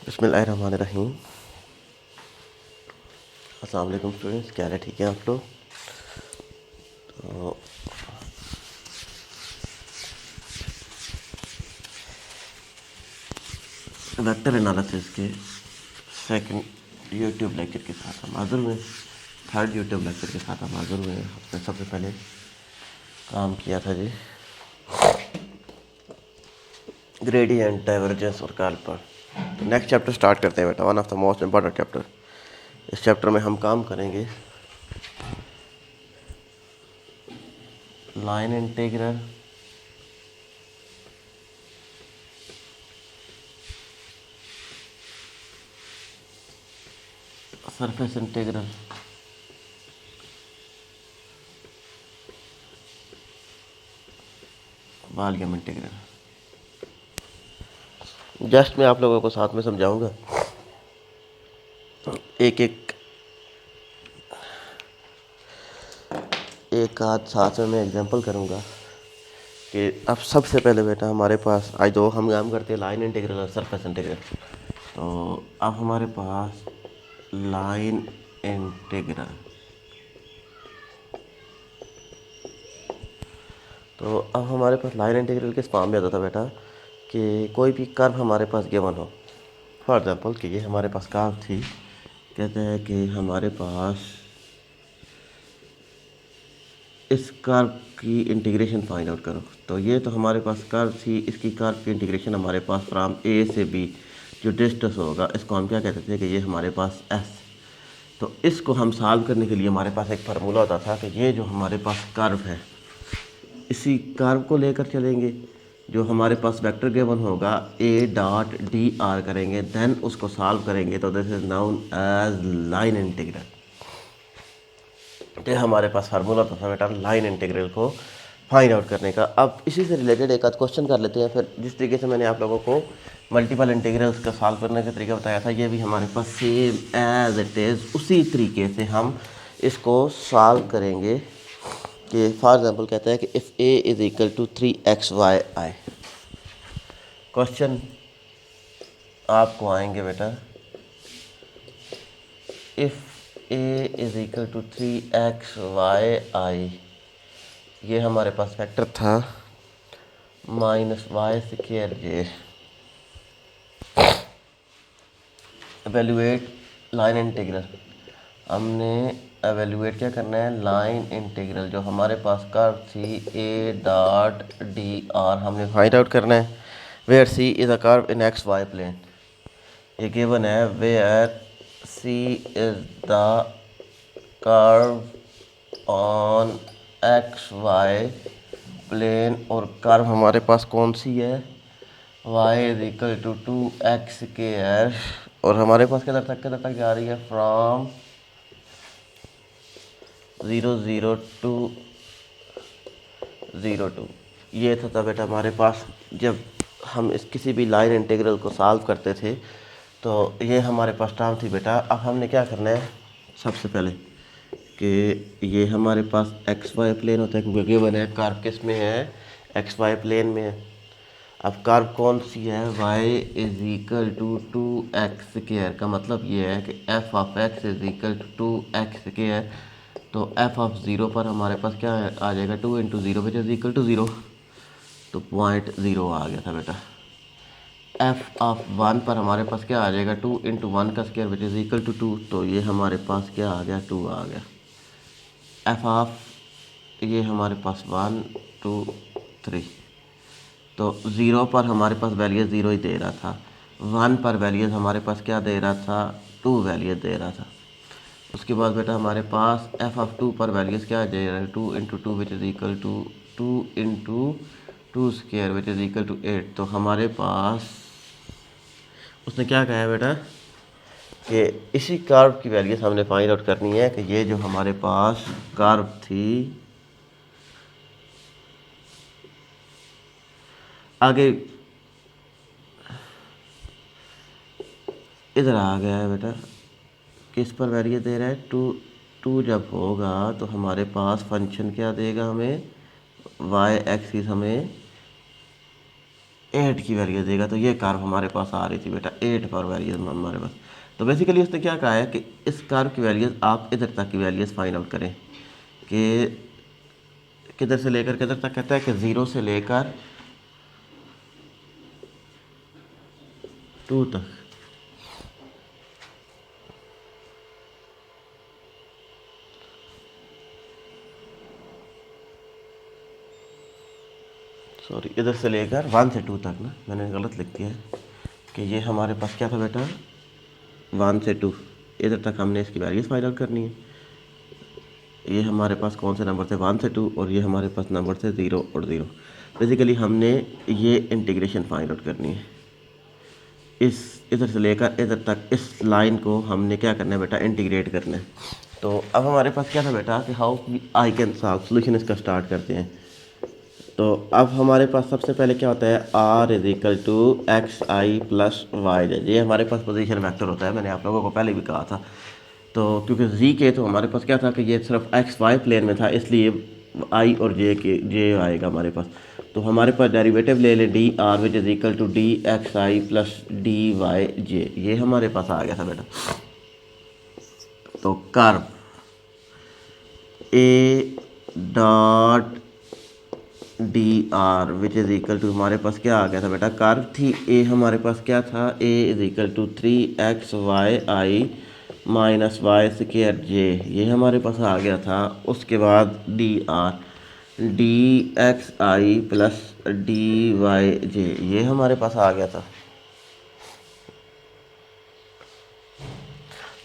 बिस्मिल्लाहिर्रहमानिर्रहीम। अस्सलाम वालेकुम स्टूडेंट्स, क्या है? ठीक है आप लोग? तो वेक्टर एनालिसिस के सेकंड यूट्यूब लेक्चर के साथ हम हाज़िर हुए। थर्ड यूट्यूब लेक्चर के साथ हम हाज़िर हुए। हमने सबसे पहले काम किया था जी ग्रेडियंट, डाइवर्जेंस और कर्ल पर। तो नेक्स्ट चैप्टर स्टार्ट करते हैं बेटा, one of the most important chapter. इस चैप्टर में हम काम करेंगे line integral, surface integral, volume integral. Just मैं आप लोगों को साथ में समझाऊंगा, एक आध साथ में मैं एग्जांपल करूंगा कि अब सबसे पहले बेटा हमारे पास आज दो हम काम करते हैं लाइन इंटीग्रल और सरफेस इंटीग्रल। तो अब हमारे पास लाइन इंटीग्रल, तो अब हमारे पास लाइन इंटीग्रल किस फॉर्म में आता था बेटा कि कोई भी कर्व हमारे पास गिवन हो। फॉर एग्जांपल कि ये हमारे पास कर्व थी, कहते हैं कि हमारे पास इस कर्व की इंटीग्रेशन फाइंड आउट करो। तो ये तो हमारे पास कर्व थी, इसकी कर्व की इंटीग्रेशन हमारे पास फ्राम ए से बी जो डिस्टेंस होगा, इसको हम क्या कहते थे कि ये हमारे पास एस। तो इसको हम सॉल्व करने के लिए हमारे पास एक फार्मूला होता था कि ये जो हमारे पास कर्व है, इसी कर्व को लेकर चलेंगे। जो हमारे पास वेक्टर गिवन होगा ए डॉट डी आर करेंगे, देन उसको सॉल्व करेंगे। तो this is known as line integral. तो हमारे पास फार्मूला था बेटा लाइन इंटीग्रल को फाइंड आउट करने का। अब इसी से रिलेटेड एक आध क्वेश्चन कर लेते हैं। फिर जिस तरीके से मैंने आप लोगों को मल्टीपल इंटीग्रल्स का सॉल्व करने का तरीका बताया था, ये भी हमारे पास सेम एज इट इज़ उसी तरीके से हम इसको सॉल्व करेंगे। कि फॉर एग्जांपल कहता है कि if A is equal to 3xy, question आपको आएंगे बेटा if A is equal to 3xy, ये हमारे पास फैक्टर था -y²j। एवेल्यूएट लाइन इंटीग्रल, हमने एवेल्यूएट क्या करना है, लाइन इंटीग्रल जो हमारे पास कर्व थी ए डॉट डी आर हमने फाइंड आउट करना है। Where C is a curve in x y plane, ये गिवन है। Where C is the curve on x y plane, और कर्व हमारे पास कौन सी है, y is equal to 2x², और हमारे पास किधर तक जा रही है, फ्रॉम 0 0 टू 0 2। ये था बेटा हमारे पास जब हम इस किसी भी लाइन इंटीग्रल को सॉल्व करते थे। तो ये हमारे पास टर्म थी बेटा। अब हमने क्या करना है, सबसे पहले कि ये हमारे पास एक्स वाई प्लेन होता है, क्योंकि गिवन है कर्व किस में है, एक्स वाई प्लेन में है। अब कर्व कौन सी है, y is equal to 2x², का मतलब ये है कि f of x is equal to 2x²। तो f ऑफ 0 पर हमारे पास क्या आ जाएगा, 2 into 0 which is equal to 0। तो 0.0 आ गया था बेटा। f ऑफ 1 पर हमारे पास क्या आ जाएगा, 2 इंटू 1 का square which is equal to 2। तो ये हमारे पास क्या आ गया, 2 आ गया। f ऑफ ये हमारे पास 1 2 3, तो 0 पर हमारे पास वैल्यू 0 ही दे रहा था। 1 पर वैल्यू हमारे पास क्या दे रहा था, 2 वैल्यू दे रहा था। उसके बाद बेटा हमारे पास f ऑफ 2 पर वैल्यूज़ क्या दे रहा है, 2 into 2 which is equal to 2 into 2² which is equal to 8। तो हमारे पास उसने क्या कहा है बेटा कि इसी कर्व की वैल्यूज़ हमने फाइंड आउट करनी है कि ये जो हमारे पास कर्व थी, आगे इधर आ गया है बेटा, किस पर वैल्यू दे रहा है, 2 जब होगा तो हमारे पास फंक्शन क्या देगा हमें, y एक्सिस हमें 8 की वैल्यू देगा। तो ये कर्व हमारे पास आ रही थी बेटा 8 पर वैल्यूज हमारे पास। तो बेसिकली उसने क्या कहा है कि इस कर्व की वैल्यूज आप इधर तक की वैल्यूज फाइंड आउट करें कि किधर से लेकर किधर तक, कहता है कि 0 से लेकर 2 तक। सॉरी, इधर से लेकर 1 से 2 तक ना, मैंने गलत लिख दिया है कि ये हमारे पास क्या था बेटा 1 से 2, इधर तक हमने इसकी वैल्यूज फाइंड आउट करनी है। ये हमारे पास कौन से नंबर थे 1 से 2, और ये हमारे पास नंबर थे 0 और 0। बेसिकली हमने ये इंटीग्रेशन फाइंड आउट करनी है। इस इधर से लेकर इधर तक इस लाइन को हमने क्या करना है बेटा इंटीग्रेट करना है। तो अब हमारे पास क्या था बेटा कि how I can solve, solution इसका स्टार्ट करते हैं। तो अब हमारे पास सबसे पहले क्या होता है r is equal to x I plus y z, ये हमारे पास पोजीशन वेक्टर होता है, मैंने आप लोगों को पहले भी कहा था। तो क्योंकि z के तो हमारे पास क्या था कि ये सिर्फ एक्स वाई प्लेन में था, इसलिए i और j आएगा हमारे पास। तो हमारे पास डेरिवेटिव ले लें D R which is equal to D X I plus D Y J, ये हमारे पास आ गया था बेटा। तो curve A dot D R which is equal to हमारे पास क्या आ गया था बेटा, कर्व थी ए हमारे पास क्या था, A is equal to 3 Y I minus Y square J, ये हमारे पास आ गया था। उसके बाद डी आर डी एक्स आई प्लस डी वाई जे, ये हमारे पास आ गया था।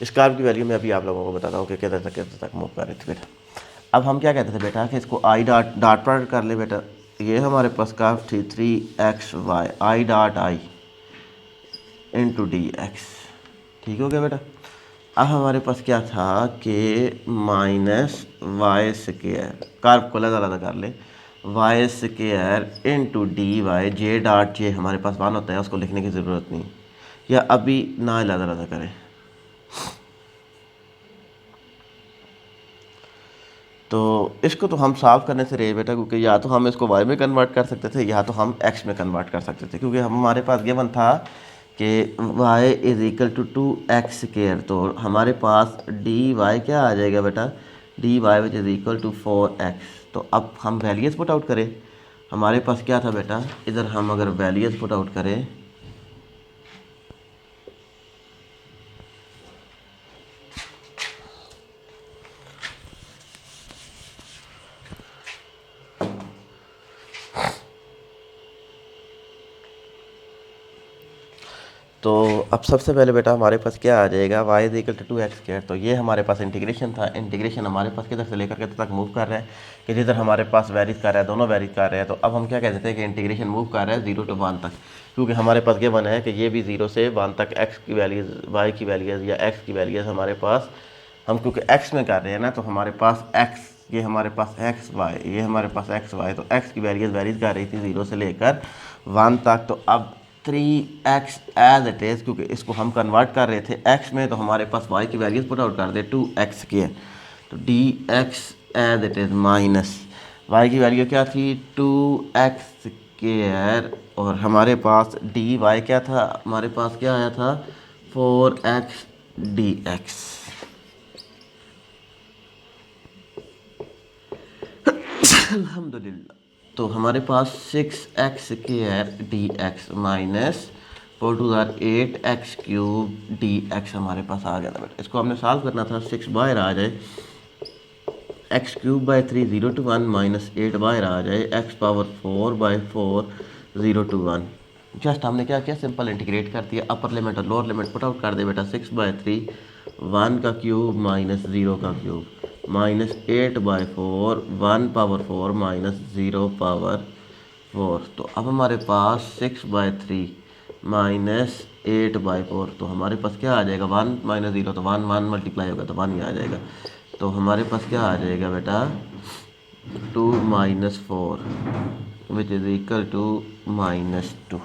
इस कर्व की वैल्यू मैं अभी आप लोगों को बताता हूँ कि किधर तक मूव कर रही थी बेटा। अब हम क्या कहते थे बेटा कि इसको आई डॉट डॉट प्रोडक्ट कर ले बेटा। ये हमारे पास कर्व थी 3 Y i dot i into d x, ठीक हो गया बेटा। अब हमारे पास क्या था कि माइनस वाई स्क्वायर, कर्व को अलग अलग कर ले, y square into d Y j dot j हमारे पास 1 होता है, उसको लिखने की ज़रूरत नहीं, या अभी ना अलग अलग करें। तो इसको तो हम सॉल्व करने से रहे बेटा, क्योंकि या तो हम इसको y में कन्वर्ट कर सकते थे या तो हम x में कन्वर्ट कर सकते थे, क्योंकि हमारे पास गिवन था कि y is equal to 2x square. तो हमारे पास डी वाई क्या आ जाएगा बेटा, d y which is equal to 4x। तो अब हम वैल्यूज पुट आउट करें, हमारे पास क्या था बेटा, इधर हम अगर वैल्यूज पुट आउट करें तो अब सबसे पहले बेटा हमारे पास क्या आ जाएगा y is equal to 2x square. तो ये हमारे पास इंटीग्रेशन था, इंटीग्रेशन हमारे पास किधर से लेकर किधर तक मूव कर रहा है कि जिधर हमारे पास वेरीज कर रहा है, दोनों वेरीज कर रहे हैं। तो अब हम क्या कहते हैं कि इंटीग्रेशन मूव कर रहा है 0 to 1 तक, क्योंकि हमारे पास गिवन है कि ये भी 0 से 1 तक x की वैल्यूज़ y की वैल्यूज़ या x की वैल्यूज़ हमारे पास, हम क्योंकि x में कर रहे हैं ना, तो हमारे पास x, ये हमारे पास एक्स वाई, ये हमारे पास एक्स वाई, तो x की वैल्यूज़ वेरीज कर रही थी 0 से लेकर 1 तक। तो अब 3x एज इट इज़, क्योंकि इसको हम कन्वर्ट कर रहे थे x में, तो हमारे पास y की वैल्यूज पुट आउट कर दे 2x के, तो dx as it is minus y की वैल्यू क्या थी 2x स्क्वायर, और हमारे पास dy क्या था, हमारे पास क्या आया था 4x dx। अल्हम्दुलिल्लाह। तो हमारे पास 6x square D x minus 4 to the 8x³ D x हमारे पास आ गया था बेटा। इसको हमने सॉल्व करना था, 6 बाहर आ जाए, x³ 0 to 1 माइनस 8 बाहर आ जाए, x⁴/4 0 to 1। जस्ट हमने क्या किया, सिंपल इंटीग्रेट कर दिया, अपर लिमिट और लोअर लिमिट पुट आउट कर दे बेटा। 6/3 1 का क्यूब माइनस 0 का क्यूब माइनस 8/4 1⁴ माइनस 0⁴। तो अब हमारे पास 6/3 माइनस 8/4, तो हमारे पास क्या आ जाएगा 1 माइनस 0, तो 1 1 मल्टीप्लाई होगा तो 1 ही आ जाएगा। तो हमारे पास क्या आ जाएगा बेटा 2 - 4 which is equal to -2।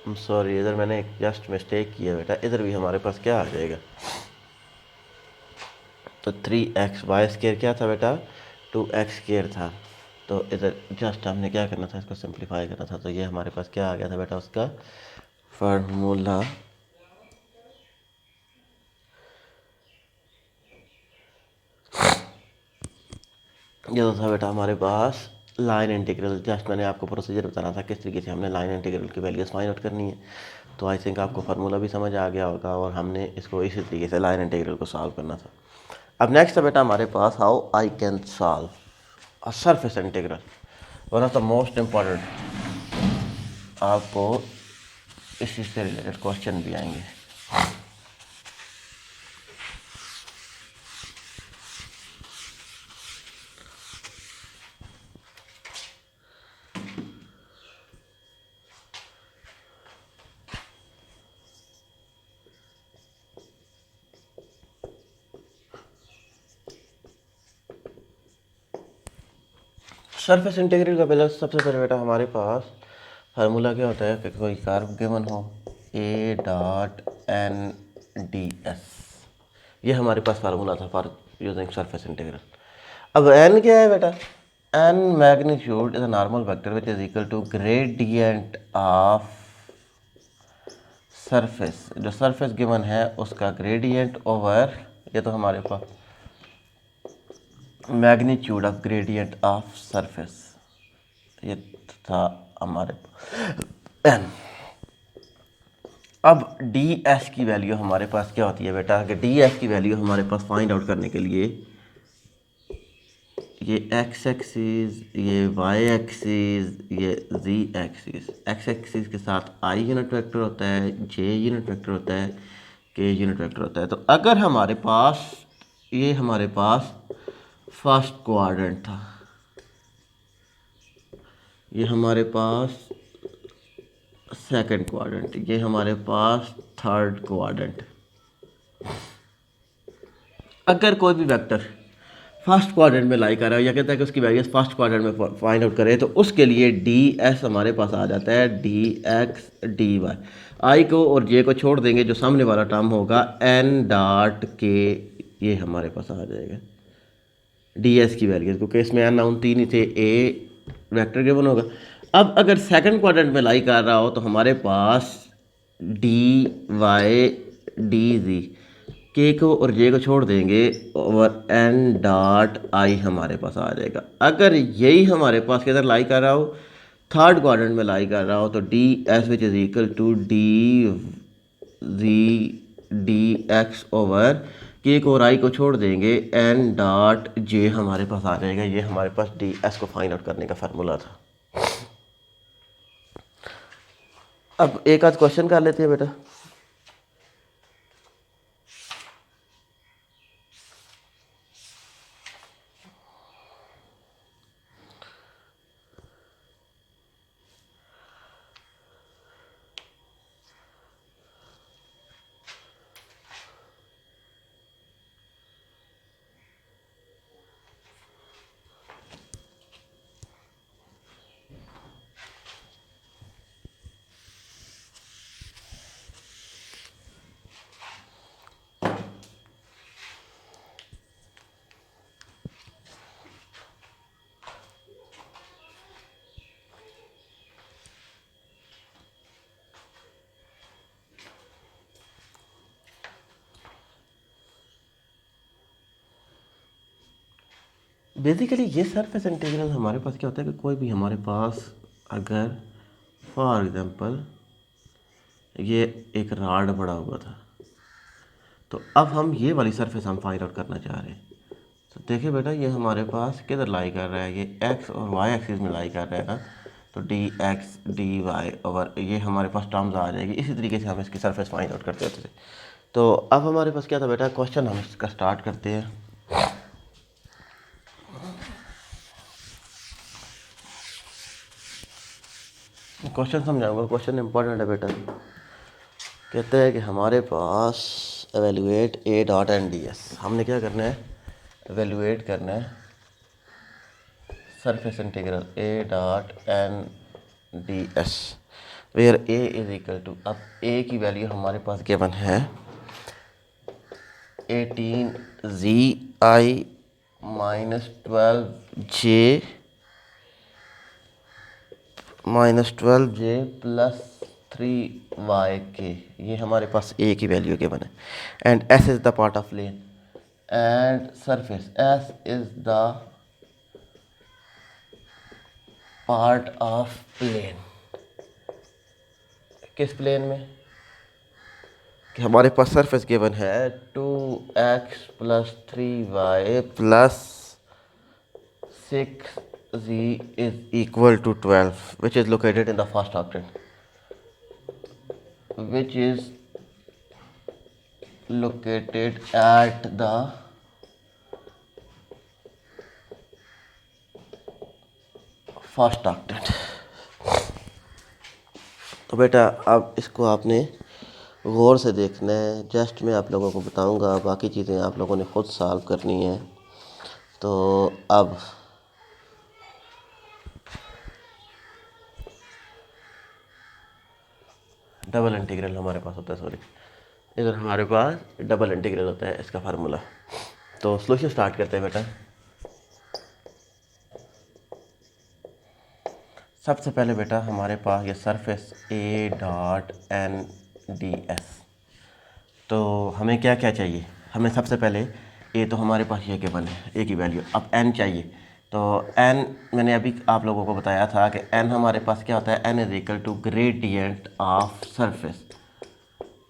Sorry, इधर मैंने एक जस्ट मिस्टेक किया बेटा, इधर भी हमारे पास क्या आ जाएगा, तो 3x वाई स्केयर क्या था बेटा, 2x स्केयर था। तो इधर जस्ट हमने क्या करना था, इसको सिंप्लीफाई करना था। तो ये हमारे पास क्या आ गया था बेटा, उसका फार्मूला। ये तो था बेटा हमारे पास लाइन इंटीग्रल। जस्ट मैंने आपको प्रोसीजर बताना था किस तरीके से हमने लाइन इंटीग्रल की वैल्यूज फाइंड आउट करनी है। तो आई थिंक आपको फार्मूला भी समझ आ गया होगा, और हमने इसको इसी तरीके से लाइन इंटीग्रल को सॉल्व करना था। अब नेक्स्ट है बेटा हमारे पास how I can solve a surface integral, one of the most important. आपको इस चीज़ से रिलेटेड क्वेश्चन भी आएंगे। सरफेस इंटीग्रल का पहले सबसे पहले बेटा हमारे पास फार्मूला क्या होता है कि कोई कर्व गिवन हो, A dot N D S, ये हमारे पास फार्मूला था फॉर यूजिंग सरफेस इंटीग्रल। अब एन क्या है बेटा, N magnitude is a normal vector which is equal to gradient of surface, जो सरफेस गिवन है उसका ग्रेडियंट ओवर, ये तो हमारे पास magnitude of gradient of surface, ये था हमारे एन। अब डी एस की वैल्यू हमारे पास क्या होती है बेटा, कि डी एस की वैल्यू हमारे पास फाइंड आउट करने के लिए ये एक्स एक्सिस, ये वाई एक्सिस, ये जी एक्सिस, एक्स एक्सिस के साथ आई यूनिट वेक्टर होता है, जे यूनिट वेक्टर होता है, के यूनिट वेक्टर होता है। तो अगर हमारे पास ये हमारे पास फर्स्ट क्वाड्रेंट था, ये हमारे पास सेकंड क्वाड्रेंट, ये हमारे पास थर्ड क्वाड्रेंट, अगर कोई भी वेक्टर फर्स्ट क्वाड्रेंट में लाई कर रहा है या कहता है कि उसकी वैल्यूज फर्स्ट क्वाड्रेंट में फाइंड आउट करें, तो उसके लिए डी एस हमारे पास आ जाता है डी एक्स डी वाई। आई को और जे को छोड़ देंगे, जो सामने वाला टर्म होगा एन डॉट के, ये हमारे पास आ जाएगा डी एस की वैल्यूज, क्योंकि इसमें एन नाउन तीन ही थे, ए वेक्टर गिवन होगा। अब अगर सेकंड क्वाड्रेंट में लाई कर रहा हो तो हमारे पास डी वाई डी जी, के को और जे को छोड़ देंगे और एन डॉट आई हमारे पास आ जाएगा। अगर यही हमारे पास किधर लाई कर रहा हो, थर्ड क्वाड्रेंट में लाई कर रहा हो, तो d s which is equal to d g d x over k को और आई को छोड़ देंगे, एन डॉट जे हमारे पास आ जाएगा। ये हमारे पास डी एस को फाइंड आउट करने का फार्मूला था। अब एक आध क्वेश्चन कर लेते हैं बेटा। बेसिकली ये सरफेस इंटीग्रल हमारे पास क्या होता है कि कोई भी हमारे पास अगर फॉर एग्जांपल ये एक रॉड बड़ा हुआ था, तो अब हम ये वाली सरफेस हम फाइंड आउट करना चाह रहे हैं। तो देखिए बेटा ये हमारे पास किधर लाई कर रहा है, ये एक्स और वाई एक्सिस में लाई कर रहा है ना, तो d x d y over ये हमारे पास टर्म्स आ जाएगी। इसी तरीके से हम इसकी सरफेस फाइंड आउट करते होते थे। तो अब हमारे पास क्या था बेटा, क्वेश्चन हम इसका स्टार्ट करते हैं। क्वेश्चन समझाऊंगा, क्वेश्चन इंपॉर्टेंट है बेटा। कहते हैं कि हमारे पास evaluate A dot N D S, हमने क्या करना है, एवेल्यूएट करना है surface integral A dot N D S. Where A is equal to, अब ए की वैल्यू हमारे पास गिवन है 18 zi minus 12j plus 3y ये हमारे पास ए की वैल्यू गिवन है। And S is the part of plane and surface, S is the part of plane. किस प्लेन में? कि हमारे पास सरफेस गिवन है 2x plus 3y plus 6z is equal to 12, which is located in the first octant, which is located at the first octet. तो बेटा अब इसको आपने गौर से देखना है, जस्ट मैं आप लोगों को बताऊंगा, बाकी चीज़ें आप लोगों ने खुद सॉल्व करनी है। तो अब डबल इंटीग्रल हमारे पास होता है, सॉरी इधर हमारे पास डबल इंटीग्रल होता है, इसका फार्मूला। तो सॉल्यूशन स्टार्ट करते हैं बेटा। सबसे पहले बेटा हमारे पास ये surface A dot N D s, तो हमें क्या क्या चाहिए? हमें सबसे पहले ए तो हमारे पास ये गिवन है, ए की वैल्यू। अब एन चाहिए, तो एन मैंने अभी आप लोगों को बताया था कि एन हमारे पास क्या होता है, n is equal to gradient of surface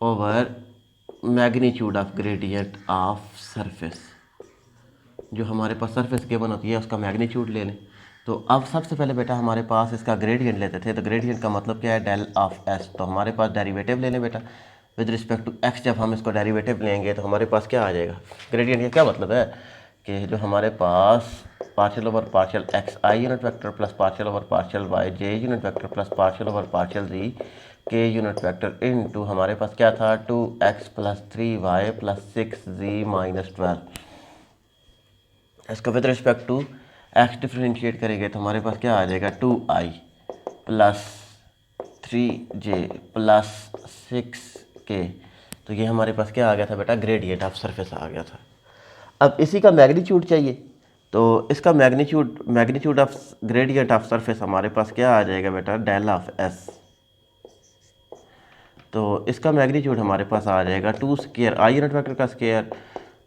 over magnitude of gradient of surface. जो हमारे पास सरफेस गिवन होती है उसका मैग्नीट्यूड ले लें। तो अब सबसे पहले बेटा हमारे पास इसका ग्रेडियंट लेते थे, तो ग्रेडियंट का मतलब क्या है, डेल ऑफ एस। तो हमारे पास डेरिवेटिव ले लें बेटा विद रिस्पेक्ट टू एक्स। जब हम इसको डेरिवेटिव लेंगे तो हमारे पास क्या आ जाएगा, ग्रेडियंट का क्या मतलब है कि जो हमारे पास partial over partial X I unit vector plus partial over partial Y J unit vector plus partial over partial G K unit vector in to हमारे पास क्या था 2x plus 3y plus 6z minus 12। इसको with respect to x differentiate करेंगे तो हमारे पास क्या आ जाएगा 2i plus 3j plus 6k। तो ये हमारे पास क्या आ गया था बेटा, ग्रेडियंट ऑफ सरफेस आ गया था। अब इसी का मैग्नीट्यूड चाहिए, तो इसका magnitude of gradient of surface हमारे पास क्या आ जाएगा बेटा, डेल ऑफ एस। तो इसका मैग्नीट्यूड हमारे पास आ जाएगा 2 स्क्वायर आई यूनिट वेक्टर का square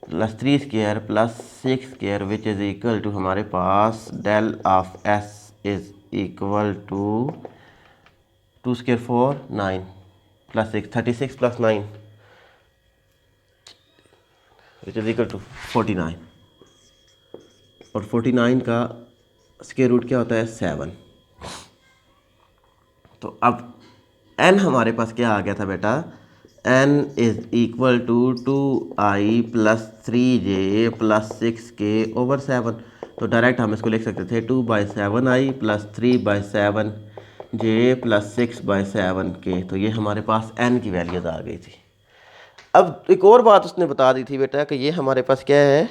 plus 3 square plus 6 square which is equal to हमारे पास del of S is equal to 2 square 4 9 plus 6 36 plus 9 which is equal to 49। और 49 का स्क्वायर रूट क्या होता है 7। तो अब n हमारे पास क्या आ गया था बेटा, n is equal to 2i plus 3j plus 6k over 7। तो डायरेक्ट हम इसको लिख सकते थे 2/7i plus 3/7j plus 6/7k। तो ये हमारे पास n की वैल्यूज आ गई थी। अब एक और बात उसने बता दी थी बेटा कि ये हमारे पास क्या है,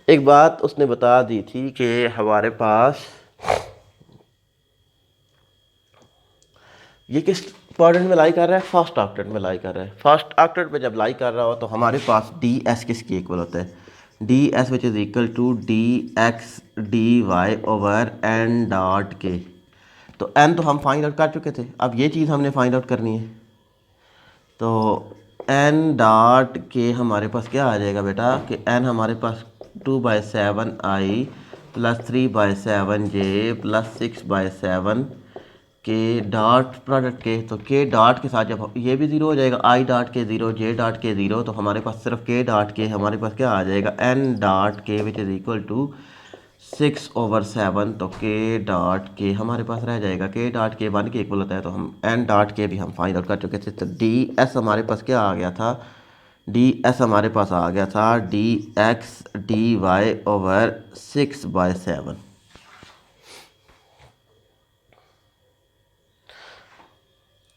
एक बात उसने बता दी थी कि हमारे पास ये किस क्वाड्रेंट में लाई कर रहा है, फर्स्ट ऑक्टेट में लाई कर रहा है। फर्स्ट ऑक्टेट में जब लाई कर रहा हो तो हमारे पास डी एस किसके इक्वल होता है, d s which is equal to D x d y over n dot k. तो एन तो हम फाइंड आउट कर चुके थे, अब ये चीज़ हमने फाइंड आउट करनी है। तो एन डॉट के हमारे पास क्या आ जाएगा बेटा कि एन हमारे पास 2/7i प्लस 3/7j प्लस 6/7 के डॉट प्रोडक्ट के। तो के डॉट के साथ जब ये भी ज़ीरो हो जाएगा, आई डॉट के ज़ीरो जे डॉट के ज़ीरो, तो हमारे पास सिर्फ के डॉट के हमारे पास क्या आ जाएगा एन डॉट के विच इज़ इक्वल टू 6/7। तो के डॉट के हमारे पास रह जाएगा, के डॉट के 1 के इक्वल होता है। तो हम एन डॉट के भी हम फाइंड आउट कर चुके थे। तो डी एस हमारे पास क्या आ गया था, डी एस हमारे पास आ गया था d x d y over 6/7।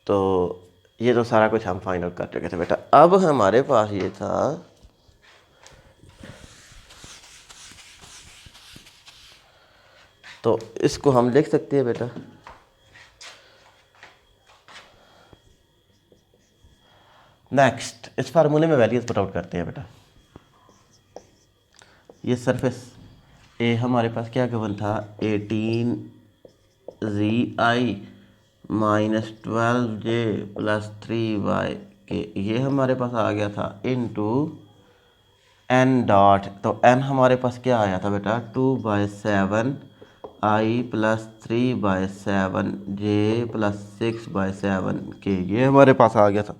तो ये तो सारा कुछ हम फाइंड आउट कर चुके थे बेटा। अब हमारे पास ये था तो इसको हम लिख सकते हैं बेटा नेक्स्ट इस फार्मूले में वैल्यूज पुट आउट करते हैं बेटा। ये सरफेस ए हमारे पास क्या गिवन था, 18 ZI minus 12J plus 3Y के, ये हमारे पास आ गया था इनटू n डॉट। तो n हमारे पास क्या आया था बेटा, 2/7I प्लस 3/7J प्लस 6/7 के, ये हमारे पास आ गया था।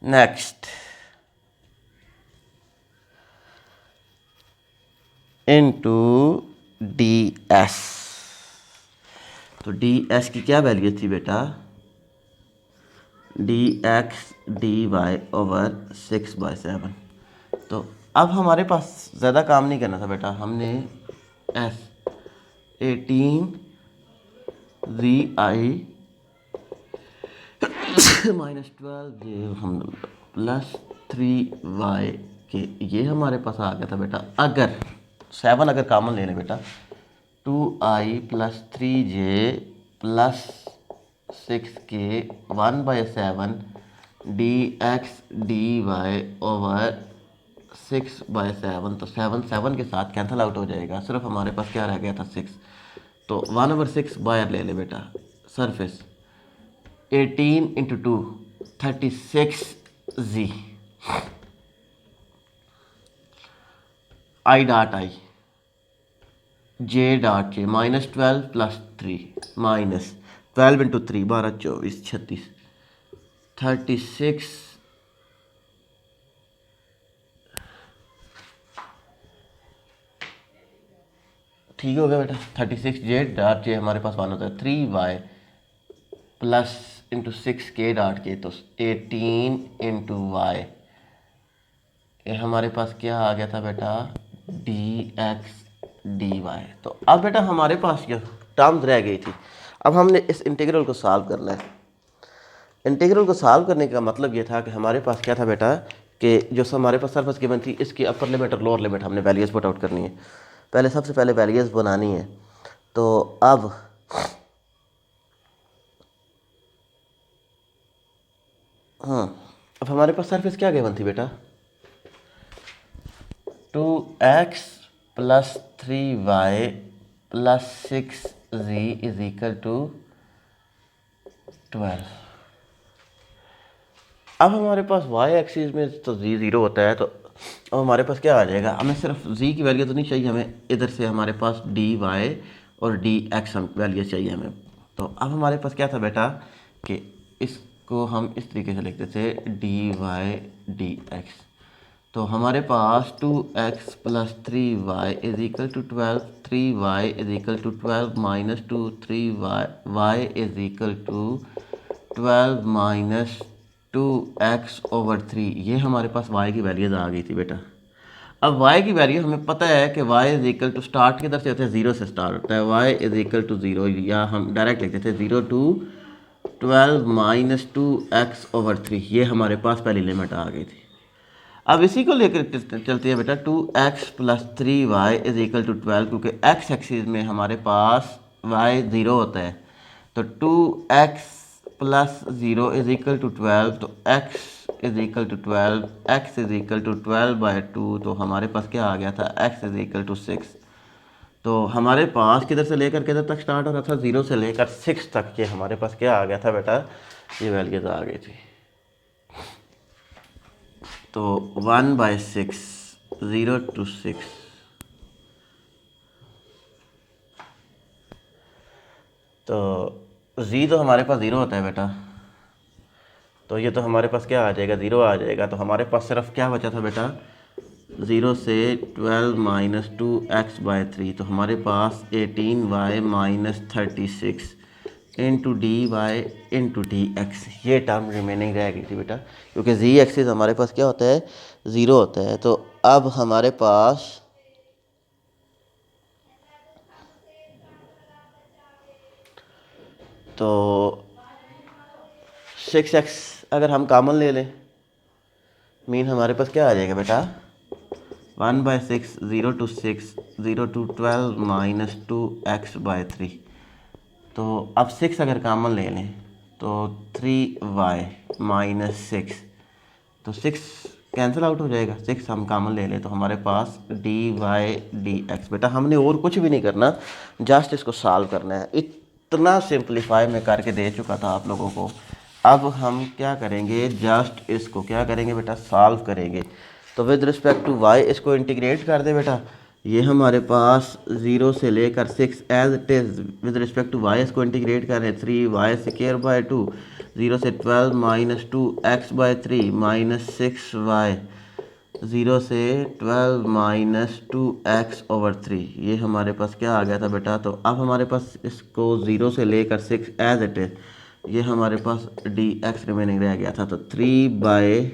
Next into DS। तो DS की क्या वैल्यू थी बेटा, dx dy ओवर 6/7। तो अब हमारे पास ज़्यादा काम नहीं करना था बेटा, हमने 18 ZI माइनस 12J हम प्लस 3Y के, ये हमारे पास आ गया था बेटा। अगर 7 अगर कॉमन ले लें बेटा, 2I plus 3J plus 6K 1/7 dx dy over 6/7। तो 7 के साथ कैंसिल आउट हो जाएगा, सिर्फ हमारे पास क्या रह गया था 6। तो 1/6 बाहर ले ले बेटा। Surface 18 into 2 36Z I dot I J dot J minus 12 plus 3 minus 12 into 3 12 24 36 36 ठीक हो गया बेटा। 36J डॉट J हमारे पास 1 होता है, 3Y plus into 6K dot K, तो 18 इंटू Y, ये हमारे पास क्या आ गया था बेटा, dx dy। तो अब बेटा हमारे पास ये टर्म्स रह गई थी, अब हमने इस इंटीग्रल को सॉल्व करना है। इंटीग्रल को सॉल्व करने का मतलब ये था कि हमारे पास क्या था बेटा, कि जो हमारे पास सरफेस गिवन थी, इसकी अपर लिमिट और लोअर लिमिट हमने वैल्यूज़ पुट आउट करनी है। पहले सबसे पहले वैल्यूज़ बनानी है। तो अब अब हमारे पास सरफेस क्या गिवन थी बेटा, 2x plus 3y plus 6z is equal to 12। अब हमारे पास y एक्सिस में तो z 0 होता है, तो अब हमारे पास क्या आ जाएगा, हमें सिर्फ z की वैल्यू तो नहीं चाहिए, हमें इधर से हमारे पास dy और dx हम वैल्यू चाहिए हमें। तो अब हमारे पास क्या था बेटा, कि इसको हम इस तरीके से लिखते थे dy dx। तो हमारे पास 2x plus 3y is equal to 12, 3y is equal to 12 minus 2, 3y is equal to 12 minus 2x over 3। ये हमारे पास y की वैल्यूज आ गई थी बेटा। अब y की वैल्यू हमें पता है कि y is equal to start किधर से होता है, 0 से स्टार्ट होता है। y इज इक्वल टू 0, या हम डायरेक्ट लिखते थे 0 टू 12 माइनस 2x ओवर 3, ये हमारे पास पहली लिमिट आ गई थी। अब इसी को लेकर चलते हैं बेटा, 2x plus 3y is equal to 12, क्योंकि x एक्सिस में हमारे पास y 0 होता है। तो 2x plus 0 is equal to 12, तो x is equal to 12, x is equal to 12/2। तो हमारे पास क्या आ गया था, x इज इक्वल टू 6। तो हमारे पास किधर से लेकर किधर तक स्टार्ट हो रहा था, 0 से लेकर 6 तक, ये हमारे पास क्या आ गया था बेटा, ये वैल्यूज आ गई थी। तो 1/6 0 to 6, तो z तो हमारे पास 0 होता है बेटा, तो ये तो हमारे पास क्या आ जाएगा, 0 आ जाएगा। तो हमारे पास सिर्फ क्या बचा था बेटा, 0 से 12 माइनस 2x/3, तो हमारे पास 18y minus 36 into dy into dx, ये टर्म रिमेनिंग रह गई थी बेटा, क्योंकि z एक्सिस हमारे पास क्या होता है, 0 होता है। तो अब हमारे पास तो 6x अगर हम कॉमन ले लें, मीन हमारे पास क्या आ जाएगा बेटा, 1/6 0 to 6 0 to 12 माइनस 2x/3। तो अब 6 अगर कॉमन ले लें तो 3y -6, तो 6 कैंसिल आउट हो जाएगा, 6 हम कॉमन ले लें तो हमारे पास dy/dx। बेटा हमने और कुछ भी नहीं करना, जस्ट इसको सॉल्व करना है। इतना सिंप्लीफाई मैं करके दे चुका था आप लोगों को। अब हम क्या करेंगे, जस्ट इसको क्या करेंगे बेटा, सॉल्व करेंगे। तो विद रिस्पेक्ट टू y इसको इंटीग्रेट कर दे बेटा। ये हमारे पास 0 से लेकर 6 as it is with respect to y इसको इंटीग्रेट कर रहे हैं। 3y² 0 से 12 - 2x/3 -6y 0 से 12 - 2x/3। ये हमारे पास क्या आ गया था बेटा। तो अब हमारे पास इसको 0 से लेकर 6 एज इट इज़, ये हमारे पास dx रिमेनिंग रह गया था। तो 3/2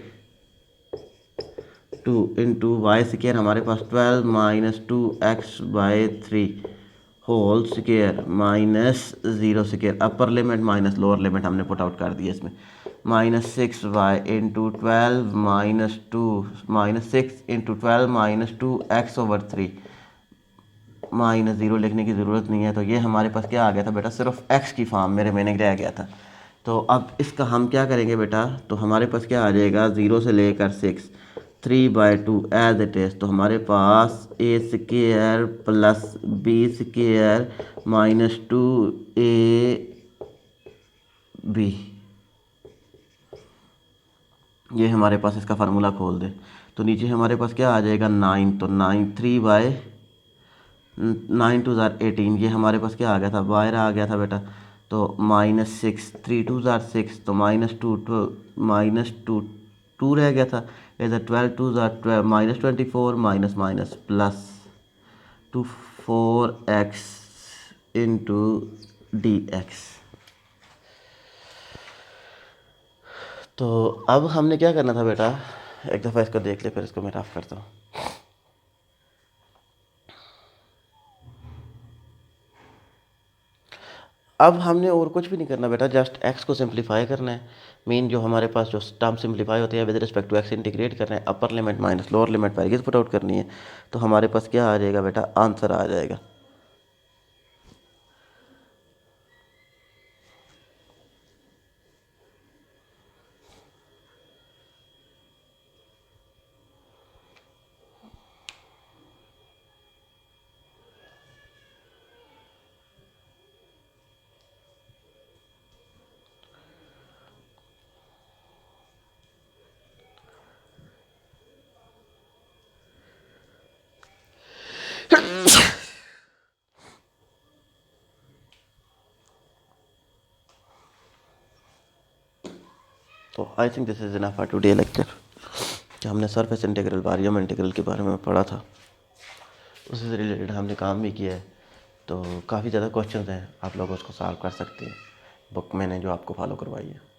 इंटू y² हमारे पास 12 - 2x/3 whole square -0² upper limit minus lower limit हमने पुट आउट कर दिया इसमें। -6y इंटू 12 - 2 -6 इंटू 12 - 2x/3 -0 लिखने की ज़रूरत नहीं है। तो ये हमारे पास क्या आ गया था बेटा, सिर्फ x की फॉर्म में रिमेनिंग रह गया था। तो अब इसका हम क्या करेंगे बेटा, तो हमारे पास क्या आ जाएगा, 0 से लेकर 6 3/2 एज इट इज़। तो हमारे पास a² + b² -2ab, ये हमारे पास इसका फार्मूला खोल दे। तो नीचे हमारे पास क्या आ जाएगा 9, तो 9 3/9 2 18, ये हमारे पास क्या आ गया था, बाहर आ गया था बेटा। तो -6 3 2 6, तो -2 -2 रह गया था। इधर 12 2 12 -24 minus plus 2 4x into dx। तो अब हमने क्या करना था बेटा, एक दफ़ा इसको देख ले फिर इसको मैं रफ करता हूँ। अब हमने और कुछ भी नहीं करना बेटा, जस्ट x को सिंप्लीफाई करना है। मेन जो हमारे पास जो टर्म सिंप्लीफाई होते हैं with respect to x integrate करना है। Upper limit minus lower limit values put out करनी है। तो हमारे पास क्या आ जाएगा बेटा, आंसर आ जाएगा। तो I think this is enough for today lecture. कि हमने सरफेस इंटीग्रल, वॉल्यूम इंटीग्रल के बारे में पढ़ा था, उससे रिलेटेड हमने काम भी किया है। तो काफ़ी ज़्यादा क्वेश्चंस हैं, आप लोग उसको सॉल्व कर सकते हैं बुक मैंने जो आपको फॉलो करवाई है।